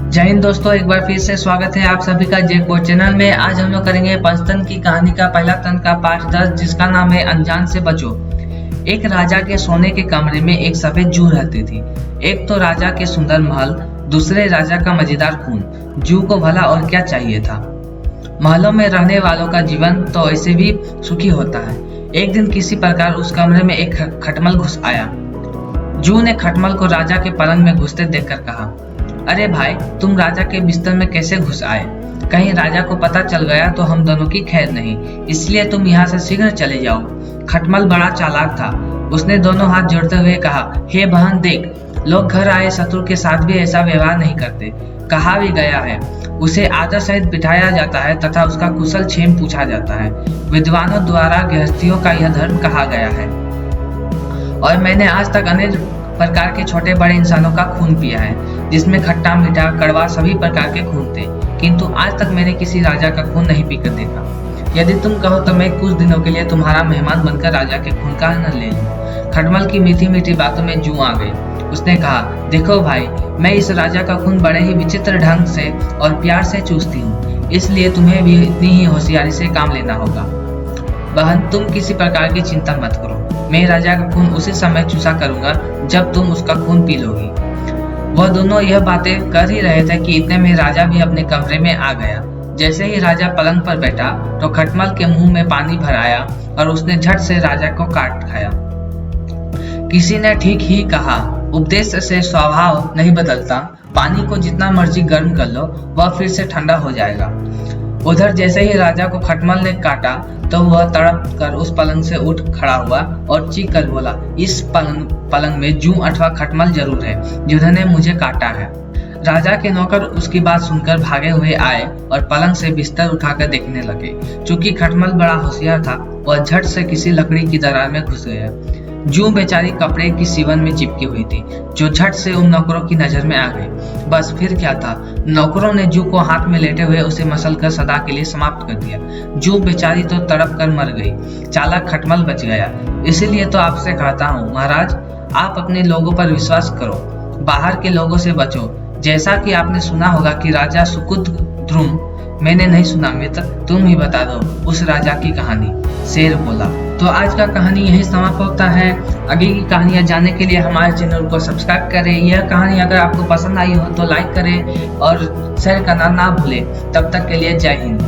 जय हिंद दोस्तों, एक बार फिर से स्वागत है आप सभी का जैकबोर्ड चैनल में। आज हम लोग करेंगे पंचतंत्र की कहानी का पहला तंत्र का पार्ट 10, जिसका नाम है अनजान से बचो। एक राजा के सोने के कमरे में एक सफेद जू रहती थी। एक तो राजा के सुंदर महल, दूसरे राजा का मजेदार खून। जू को भला और क्या चाहिए था। महलों में रहने वालों का जीवन तो ऐसे भी सुखी होता है। एक दिन किसी प्रकार उस कमरे में एक खटमल घुस आया। जू ने खटमल को राजा के पलंग में घुसते देखकर कहा, अरे भाई, तुम राजा के बिस्तर में कैसे घुस आए? कहीं राजा को पता चल गया तो हम दोनों की खैर नहीं, इसलिए तुम यहाँ से शीघ्र चले जाओ। खटमल बड़ा चालाक था। उसने दोनों हाथ जोड़ते हुए कहा, हे बहन देख, लोग घर आए शत्रु के साथ भी ऐसा व्यवहार नहीं करते। कहा भी गया है, उसे आदर सहित बिठाया जाता है तथा उसका कुशल क्षेम पूछा जाता है। विद्वानों द्वारा गृहस्थियों का यह धर्म कहा गया है। और मैंने आज तक अनेक प्रकार के छोटे बड़े इंसानों का खून पिया है, जिसमें खट्टा मीठा कड़वा सभी प्रकार के खून थे, किंतु आज तक मैंने किसी राजा का खून नहीं पीकर देखा। यदि तुम कहो तो मैं कुछ दिनों के लिए तुम्हारा मेहमान बनकर राजा के खून का आनंद ले लूं। खटमल की मीठी मीठी बातों में जू आ गई। उसने कहा, देखो भाई, मैं इस राजा का खून बड़े ही विचित्र ढंग से और प्यार से चूसती हूँ, इसलिए तुम्हें भी इतनी ही होशियारी से काम लेना होगा। बहन, तुम किसी प्रकार की चिंता मत करो। मैं राजा का खून उसी समय चूसा करूंगा जब तुम उसका खून पी लोगी। वह दोनों यह बातें कर ही रहे थे कि इतने में राजा भी अपने कमरे में आ गया। जैसे ही राजा पलंग पर बैठा तो खटमल के मुंह में पानी भर आया और उसने झट से राजा को काट खाया। किसी ने ठीक ही कहा, उपदेश से स्वभाव नहीं बदलता। पानी को जितना मर्जी गर्म कर लो, वह फिर से ठंडा हो जाएगा। उधर जैसे ही राजा को खटमल ने काटा तो वह तड़प कर उस पलंग से उठ खड़ा हुआ और चीख कर बोला, इस पलंग में जू अथवा खटमल जरूर है जिन्होंने मुझे काटा है। राजा के नौकर उसकी बात सुनकर भागे हुए आए और पलंग से बिस्तर उठाकर देखने लगे। चूंकि खटमल बड़ा होशियार था, वह झट से किसी लकड़ी की दरार में घुस गया। जू बेचारी कपड़े की सीवन में चिपकी हुई थी, जो झट से उन नौकरों की नजर में आ गई। बस फिर क्या था, नौकरों ने जू को हाथ में लेटे हुए उसे मसलकर सदा के लिए समाप्त कर दिया। जू बेचारी तो तड़प कर मर गई, चालाक खटमल बच गया। इसीलिए तो आपसे कहता हूँ महाराज, आप अपने लोगों पर विश्वास करो, बाहर के लोगों से बचो। जैसा कि आपने सुना होगा कि राजा सुकुद्रुम, मैंने नहीं सुना मित्र, तुम ही बता दो उस राजा की कहानी। शेर बोला। तो आज का कहानी यही समाप्त होता है। आगे की कहानियां जानने के लिए हमारे चैनल को सब्सक्राइब करें। यह कहानी अगर आपको पसंद आई हो तो लाइक करें और शेयर करना ना भूलें। तब तक के लिए जय हिंद।